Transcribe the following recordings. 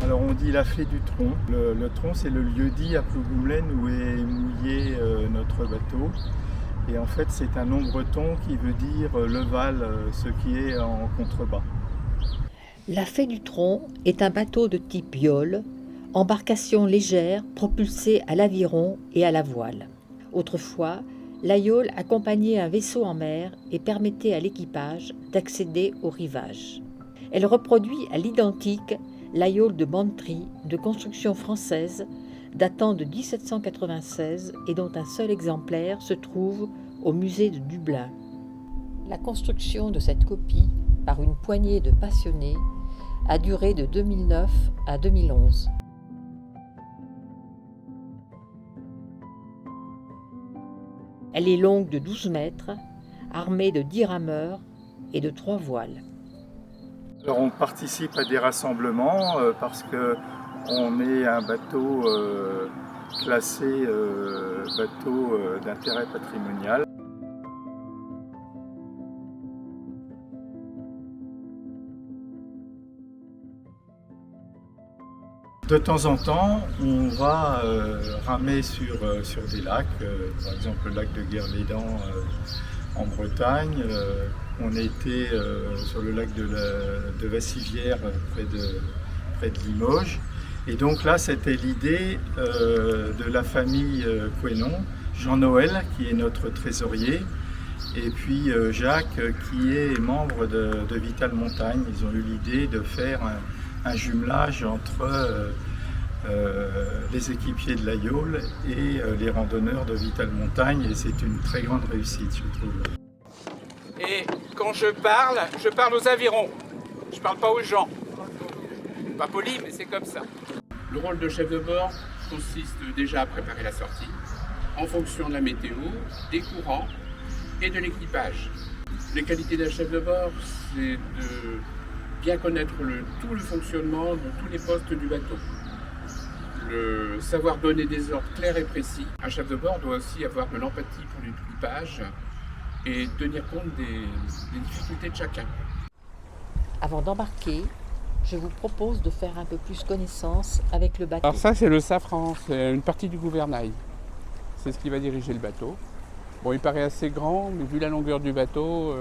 Alors on dit la fée du tronc. Le tronc, c'est le lieu-dit à Plougoumlaine où est mouillé notre bateau. Et en fait c'est un nom breton qui veut dire le Val, ce qui est en contrebas. La Fée du Tronc est un bateau de type yole, embarcation légère propulsée à l'aviron et à la voile. Autrefois, la yole accompagnait un vaisseau en mer et permettait à l'équipage d'accéder au rivage. Elle reproduit à l'identique la yole de Bantry, de construction française, datant de 1796 et dont un seul exemplaire se trouve au musée de Dublin. La construction de cette copie, par une poignée de passionnés, a duré de 2009 à 2011. Elle est longue de 12 mètres, armée de 10 rameurs et de 3 voiles. Alors on participe à des rassemblements parce qu'on est un bateau classé bateau d'intérêt patrimonial. De temps en temps, on va ramer sur des lacs, par exemple le lac de Guerlédan en Bretagne. On a été sur le lac de Vassivière près de Limoges. Et donc là, c'était l'idée de la famille Quénon, Jean-Noël qui est notre trésorier, et puis Jacques qui est membre de Vital Montagne. Ils ont eu l'idée de faire un jumelage entre les équipiers de la Yole et les randonneurs de Vital Montagne, et c'est une très grande réussite, je trouve. Et quand je parle aux avirons, je parle pas aux gens. Pas poli, mais c'est comme ça. Le rôle de chef de bord consiste déjà à préparer la sortie en fonction de la météo, des courants et de l'équipage. Les qualités d'un chef de bord, c'est de bien connaître tout le fonctionnement de tous les postes du bateau. Le savoir donner des ordres clairs et précis. Un chef de bord doit aussi avoir de l'empathie pour l'équipage et tenir compte des difficultés de chacun. Avant d'embarquer, je vous propose de faire un peu plus connaissance avec le bateau. Alors ça, c'est le safran, c'est une partie du gouvernail. C'est ce qui va diriger le bateau. Bon, il paraît assez grand, mais vu la longueur du bateau,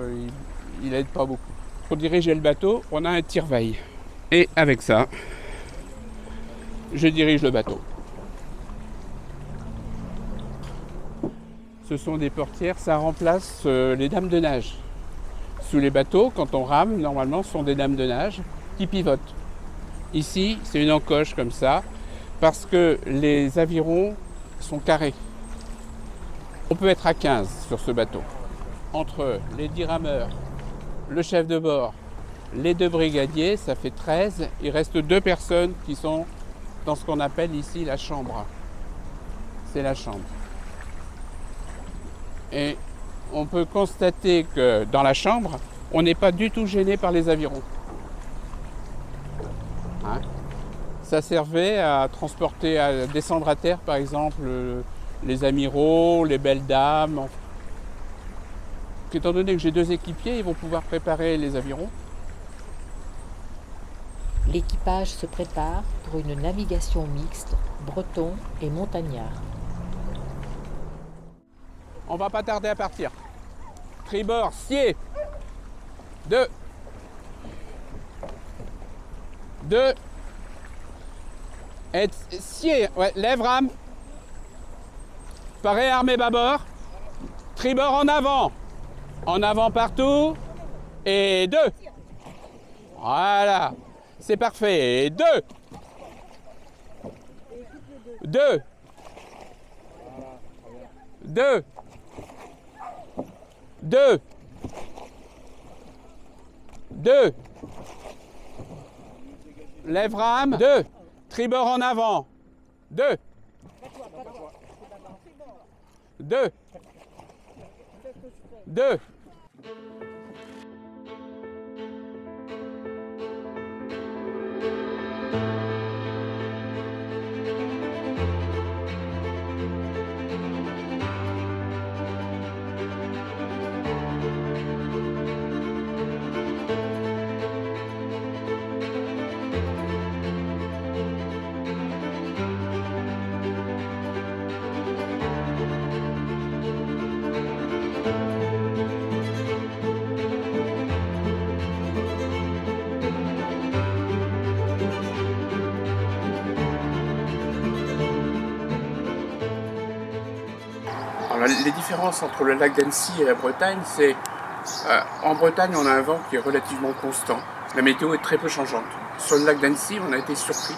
il n'aide pas beaucoup. Pour diriger le bateau, on a un tire-veille. Et avec ça, je dirige le bateau. Ce sont des portières, ça remplace les dames de nage. Sous les bateaux, quand on rame, normalement, ce sont des dames de nage qui pivotent. Ici, c'est une encoche comme ça, parce que les avirons sont carrés. On peut être à 15 sur ce bateau. Entre les 10 rameurs, le chef de bord, les 2 brigadiers, ça fait 13. Il reste 2 personnes qui sont dans ce qu'on appelle ici la chambre. C'est la chambre. Et on peut constater que dans la chambre, on n'est pas du tout gêné par les avirons. Hein? Ça servait à transporter, à descendre à terre, par exemple, les amiraux, les belles dames. Étant donné que j'ai 2 équipiers, ils vont pouvoir préparer les avirons. L'équipage se prépare pour une navigation mixte, breton et montagnard. On va pas tarder à partir. Tribord, scié. 2. 2. Et scié. Ouais, lève rame. Paré, armé, bâbord. Tribord en avant. En avant partout. Et 2. Voilà. C'est parfait. Et 2. 2. 2. 2. 2. Lève rame. 2. Tribord en avant. 2. 2. 2. Les différences entre le lac d'Annecy et la Bretagne, c'est en Bretagne, on a un vent qui est relativement constant. La météo est très peu changeante. Sur le lac d'Annecy, on a été surpris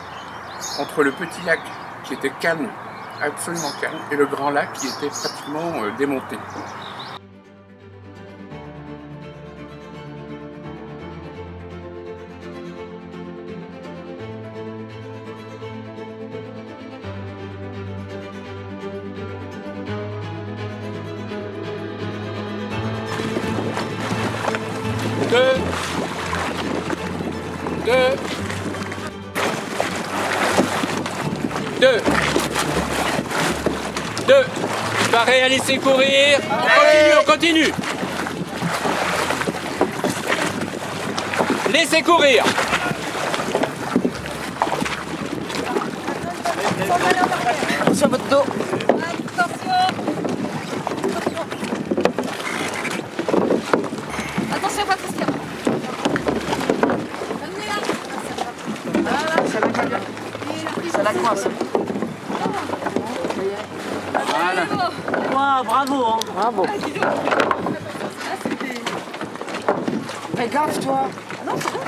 entre le petit lac qui était calme, absolument calme, et le grand lac qui était pratiquement démonté. Deux. Pareil à laisser courir. On continue. Laissez courir. Sur votre dos. Attention, Patricia. Ça la coince. Voilà. Wow, bravo. Hein. Bravo. Ah, dis donc. Ah, c'était... Fais gaffe, toi. Ah non, c'est bon.